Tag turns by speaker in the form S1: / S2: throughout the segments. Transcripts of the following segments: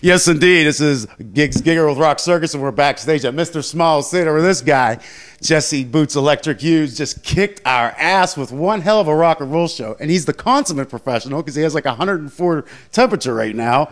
S1: Yes, indeed. This is Gigz Giger with Rock Circus, and we're backstage at Mr. Small's Theater where this guy, Jesse Boots Electric Hughes, just kicked our ass with one hell of a rock and roll show. And he's the consummate professional because he has like 104 temperature right now,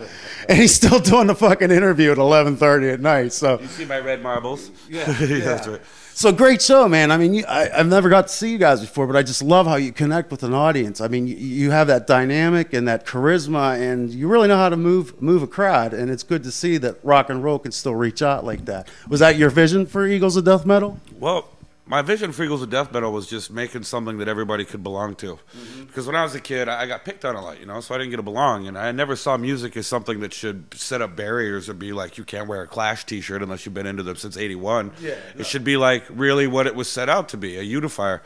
S1: and he's still doing the fucking interview at 11:30 at night. So
S2: you see my red marbles?
S1: Yeah,
S2: That's right.
S1: So great show, man. I mean, I've never got to see you guys before, but I just love how you connect with an audience. I mean, you have that dynamic and that charisma, and you really know how to move a crowd. And it's good to see that rock and roll can still reach out like that. Was that your vision for Eagles of Death Metal?
S2: Well, my vision for Eagles of Death Metal was just making something that everybody could belong to. Because when I was a kid, I got picked on a lot, you know, so I didn't get to belong. And I never saw music as something that should set up barriers or be like, you can't wear a Clash t-shirt unless you've been into them since '81. Yeah, no. It should be like really what it was set out to be, a unifier.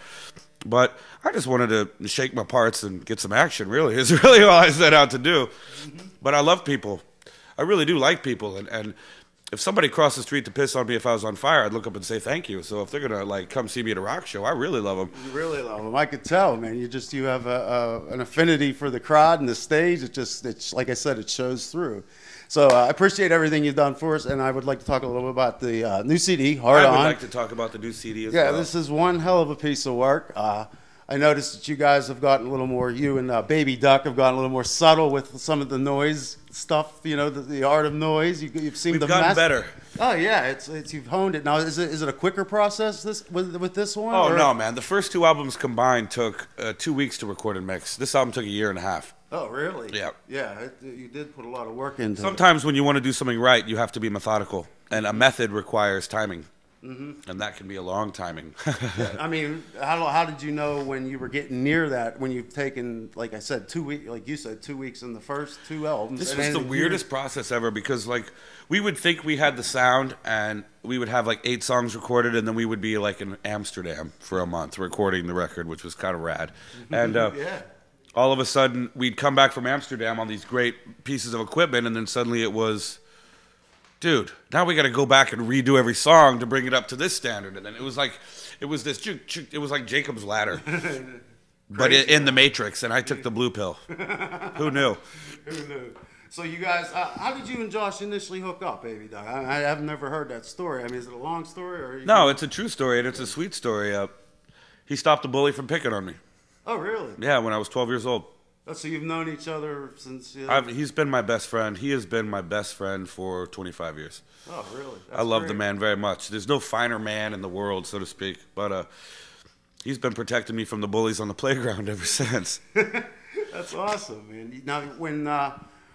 S2: But I just wanted to shake my parts and get some action, really. It's really all I set out to do. But I love people. I really do like people. And if somebody crossed the street to piss on me if I was on fire, I'd look up and say thank you. So if they're gonna like come see me at a rock show, I really love them.
S1: You really love them. I could tell, man. You have an affinity for the crowd and the stage. It's like I said, it shows through. So I appreciate everything you've done for us, and I would like to talk a little bit about the new CD, Hard On.
S2: I would like to talk about the new CD as well.
S1: Yeah, this is one hell of a piece of work. I noticed that you guys have gotten a little more, you and Baby Duck have gotten a little more subtle with some of the noise stuff, you know, the art of noise. You've seen
S2: We've gotten better.
S1: Oh yeah, you've honed it. Now is it a quicker process with this one?
S2: Oh no, man. The first two albums combined took 2 weeks to record and mix. This album took 1.5 years.
S1: Oh really?
S2: Yeah.
S1: Yeah, you did put a lot of work into it.
S2: Sometimes when you want to do something right, you have to be methodical, and a method requires timing. And that can be a long timing.
S1: I mean, how did you know when you were getting near that, when you've taken, like I said, 2 weeks, like you said, 2 weeks in the first two albums?
S2: This was the weirdest process ever because, like, we would think we had the sound and we would have like 8 songs recorded, and then we would be like in Amsterdam for a month recording the record, which was kind of rad. And
S1: yeah.
S2: All of a sudden, we'd come back from Amsterdam on these great pieces of equipment, and then suddenly it was, dude, now we got to go back and redo every song to bring it up to this standard. And then it was like Jacob's Ladder, but in the Matrix. And I took the blue pill. Who knew?
S1: Who knew? So you guys, how did you and Josh initially hook up, Baby Duck? I have never heard that story. I mean, is it a long story or?
S2: No, it's a true story, and it's a sweet story. He stopped a bully from picking on me.
S1: Oh, really?
S2: Yeah, when I was 12 years old.
S1: Oh, so you've known each other since...
S2: He's been my best friend. He has been my best friend for 25 years.
S1: Oh, really? That's
S2: I love
S1: great.
S2: the man very much. There's no finer man in the world, so to speak. But he's been protecting me from the bullies on the playground ever since.
S1: That's awesome, man. Now,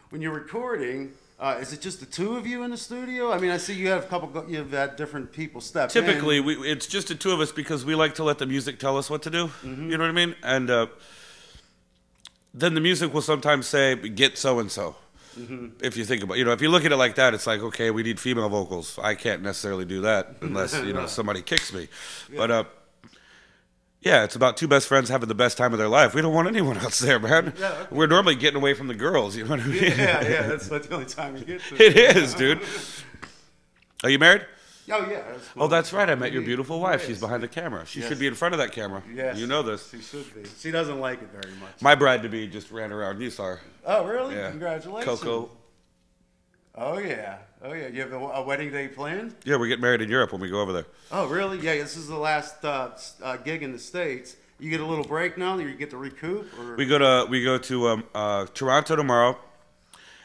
S1: when you're recording, is it just the two of you in the studio? I mean, I see you have you've had different people step in.
S2: Typically, it's just the two of us because we like to let the music tell us what to do. You know what I mean? And then the music will sometimes say, get so-and-so. If you think about, if you look at it like that, it's like, okay, we need female vocals. I can't necessarily do that unless, somebody kicks me. Yeah. But, yeah, it's about two best friends having the best time of their life. We don't want anyone else there, man. Yeah, okay. We're normally getting away from the girls, you know what I mean?
S1: Yeah, that's the only time you get to.
S2: It is, dude. Are you married?
S1: Oh, yeah.
S2: Oh, that's right. I met your beautiful wife. She's behind the camera. She should be in front of that camera. Yes. You know this.
S1: She should be. She doesn't like it very much.
S2: My bride-to-be just ran around. You saw her.
S1: Oh, really?
S2: Yeah.
S1: Congratulations.
S2: Coco.
S1: Oh, yeah. Oh, yeah. You have a wedding day planned?
S2: Yeah, we're getting married in Europe when we go over there.
S1: Oh, really? Yeah, this is the last gig in the States. You get a little break now? You get to recoup? Or?
S2: We go to Toronto tomorrow,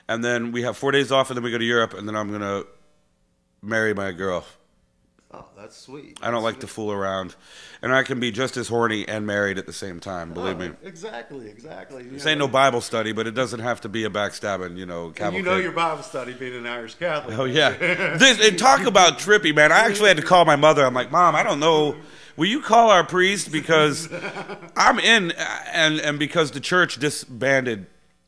S2: and then we have 4 days off, and then we go to Europe, and then I'm going to marry my girl.
S1: Oh, that's sweet.
S2: I don't like to fool around. And I can be just as horny and married at the same time, believe me.
S1: Exactly.
S2: This ain't no Bible study, but it doesn't have to be a backstabbing, cavalcade.
S1: And you know your Bible study being an Irish Catholic.
S2: Oh, yeah. And talk about trippy, man. I actually had to call my mother. I'm like, Mom, I don't know. Will you call our priest? Because I'm in, and because the church disbanded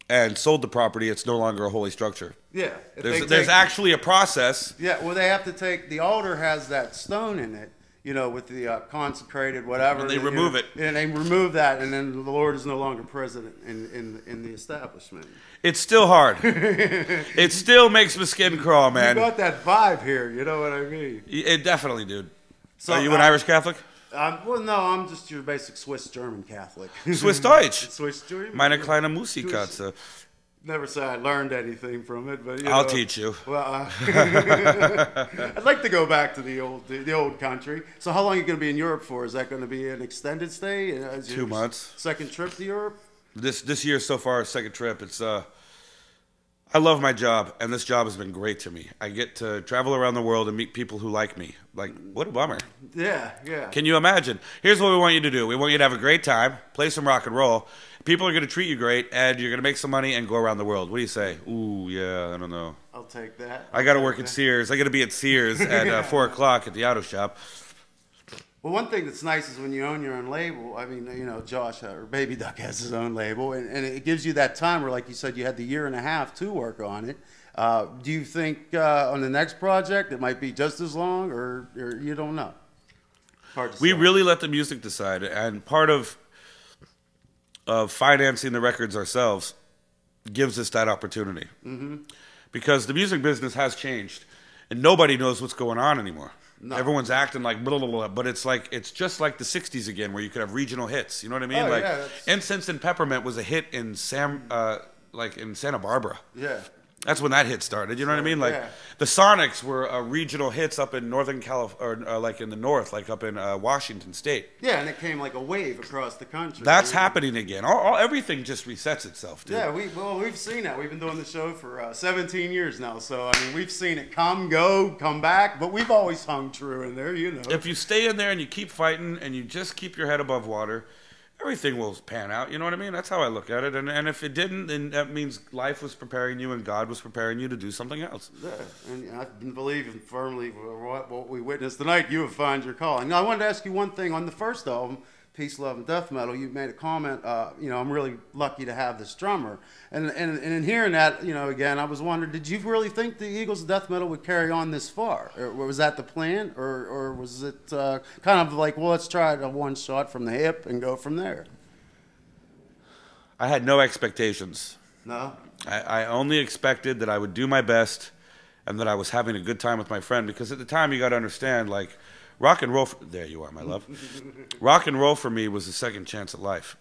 S2: and sold the property, it's no longer a holy structure.
S1: Yeah.
S2: There's actually a process.
S1: Yeah, well, they have to take, the altar has that stone in it, with the consecrated whatever.
S2: And they remove it.
S1: And they remove that, and then the Lord is no longer present in the establishment.
S2: It's still hard. It still makes my skin crawl, man.
S1: You got that vibe here, you know what I mean?
S2: It definitely, dude.
S1: So,
S2: are you an Irish Catholic?
S1: Well, no, I'm just your basic Swiss German Catholic.
S2: Swiss Deutsch.
S1: Swiss German.
S2: Meine kleine Musikkatze.
S1: Never say I learned anything from it, but
S2: I'll teach you.
S1: Well, I'd like to go back to the old country. So, how long are you going to be in Europe for? Is that going to be an extended stay?
S2: 2 months.
S1: Second trip to Europe.
S2: This year so far, second trip. It's I love my job, and this job has been great to me. I get to travel around the world and meet people who like me. Like, what a bummer.
S1: Yeah, yeah.
S2: Can you imagine? Here's what we want you to do. We want you to have a great time, play some rock and roll. People are going to treat you great, and you're going to make some money and go around the world. What do you say? Ooh, yeah, I don't know.
S1: I'll take that.
S2: I got to work at Sears. I got to be at Sears at 4 o'clock at the auto shop.
S1: Well, one thing that's nice is when you own your own label. I mean, Josh or Baby Duck has his own label, and it gives you that time where, like you said, you had the year and a half to work on it. Do you think on the next project it might be just as long, or you don't know? Hard to say.
S2: We really let the music decide, and part of financing the records ourselves gives us that opportunity. Mm-hmm. Because the music business has changed, and nobody knows what's going on anymore. No. Everyone's acting like blah, blah, blah, but it's just like the 60s again, where you could have regional hits. You know what I mean?
S1: Oh,
S2: like
S1: yeah,
S2: Incense and Peppermint was a hit in in Santa Barbara.
S1: Yeah.
S2: That's when that hit started. You know what I mean? Like
S1: yeah.
S2: The Sonics were regional hits up in Northern California, or like in the north, like up in Washington State.
S1: Yeah, and it came like a wave across the country.
S2: That's happening again. Everything just resets itself, dude.
S1: Yeah, we've seen that. We've been doing the show for 17 years now. So I mean, we've seen it come, go, come back, but we've always hung true in there.
S2: If you stay in there and you keep fighting and you just keep your head above water, everything will pan out. You know what I mean? That's how I look at it. And if it didn't, then that means life was preparing you and God was preparing you to do something else.
S1: Yeah, and I've been believing firmly what we witnessed tonight. You have found your calling. Now, I wanted to ask you one thing. On the first album, Peace, Love, and Death Metal, you made a comment, I'm really lucky to have this drummer. And in hearing that, again, I was wondering, did you really think the Eagles of Death Metal would carry on this far? Or was that the plan? Or was it kind of like, well, let's try it a one shot from the hip and go from there?
S2: I had no expectations.
S1: No?
S2: I only expected that I would do my best and that I was having a good time with my friend. Because at the time, you got to understand, like, rock and roll, there you are, my love. Rock and roll for me was a second chance at life.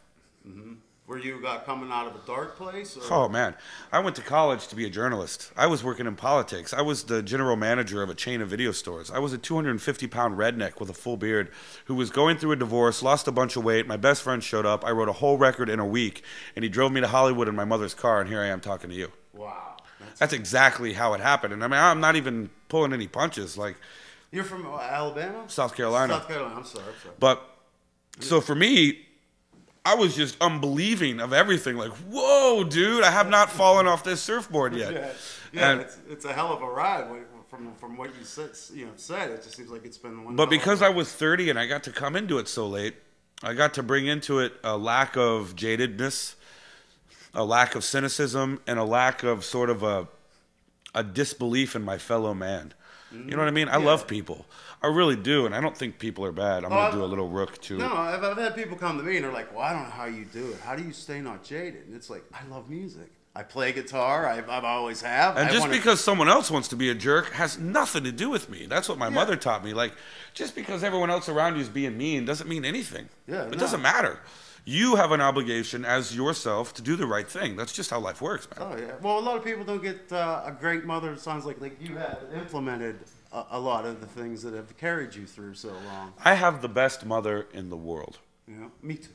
S1: Mm-hmm. Were you coming out of a dark place? Or?
S2: Oh, man. I went to college to be a journalist. I was working in politics. I was the general manager of a chain of video stores. I was a 250-pound redneck with a full beard who was going through a divorce, lost a bunch of weight. My best friend showed up. I wrote a whole record in a week, and he drove me to Hollywood in my mother's car, and here I am talking to you.
S1: Wow.
S2: That's exactly how it happened. And I mean, I'm not even pulling any punches. Like,
S1: you're from Alabama?
S2: South Carolina.
S1: South Carolina, I'm sorry.
S2: But, so for me, I was just unbelieving of everything. Like, whoa, dude, I have not fallen off this surfboard yet.
S1: Yeah, and it's a hell of a ride from what you said. It just seems like it's been one.
S2: But because I was 30 and I got to come into it so late, I got to bring into it a lack of jadedness, a lack of cynicism, and a lack of sort of a disbelief in my fellow man. You know what I mean? I love people. I really do, and I don't think people are bad. I'm going to do a little rook, too.
S1: No, I've had people come to me, and they're like, well, I don't know how you do it. How do you stay not jaded? And it's like, I love music. I play guitar. I've always have.
S2: And just because someone else wants to be a jerk has nothing to do with me. That's what my mother taught me. Like, just because everyone else around you is being mean doesn't mean anything. It doesn't matter. You have an obligation as yourself to do the right thing. That's just how life works, man.
S1: Oh, yeah. Well, a lot of people don't get a great mother. It sounds like you have implemented a lot of the things that have carried you through so long.
S2: I have the best mother in the world.
S1: Yeah, me too.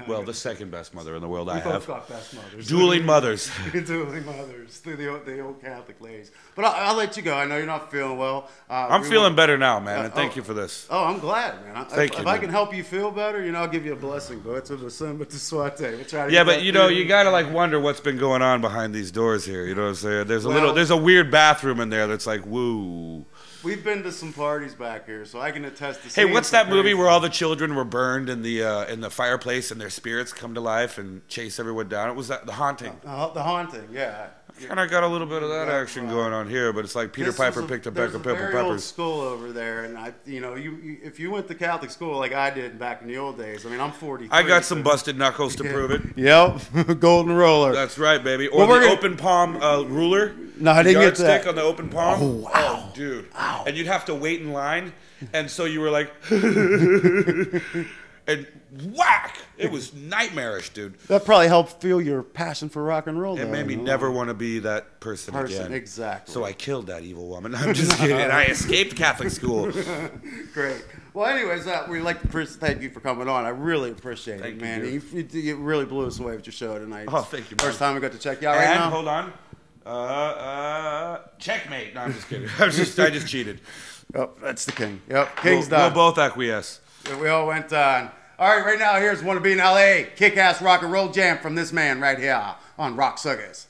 S2: Well, the second best mother in the world I have.
S1: We both got best mothers.
S2: Dueling mothers.
S1: Dueling mothers. The old Catholic ladies. But I'll let you go. I know you're not feeling well.
S2: I'm feeling better now, man, and thank you for this.
S1: Oh, I'm glad, man.
S2: Thank you.
S1: If I can help you feel better, I'll give you a blessing. But to the son, but to swate. We'll try to
S2: yeah, but you got to like wonder what's been going on behind these doors here. You know what I'm saying? There's a weird bathroom in there that's like, woo.
S1: We've been to some parties back here, so I can attest to.
S2: Hey, what's that movie where all the children were burned in the fireplace and their spirits come to life and chase everyone down? It was The Haunting.
S1: The Haunting, yeah.
S2: Kind of got a little bit of that action going on here, but it's like Peter Piper picked a peck of pepper peppers.
S1: There's a very old school over there, and if you went to Catholic school like I did back in the old days, I mean, I'm 43.
S2: I got some busted knuckles to prove it.
S1: Yep, golden roller.
S2: That's right, baby. Or the open palm ruler.
S1: No, I didn't get that.
S2: Yardstick on the open palm.
S1: Oh, wow.
S2: Oh, dude. Wow. And you'd have to wait in line, and so you were like, and whack. It was nightmarish, dude.
S1: That probably helped fuel your passion for rock and roll.
S2: It made me never want to be that person again.
S1: Exactly.
S2: So I killed that evil woman. I'm just kidding. I escaped Catholic school.
S1: Great. Well, anyways, we'd like to thank you for coming on. I really appreciate it, man. You really blew us away with your show tonight.
S2: Oh, thank you, man.
S1: First time we got to check you out right now.
S2: Hold on. Checkmate. No, I'm just kidding. I just cheated.
S1: Oh, that's the king. Yep, king's done.
S2: We'll both acquiesce.
S1: We all went on. All right, right now, here's Wanna Be in L.A. Kick-ass rock and roll jam from this man right here on Rock Circus.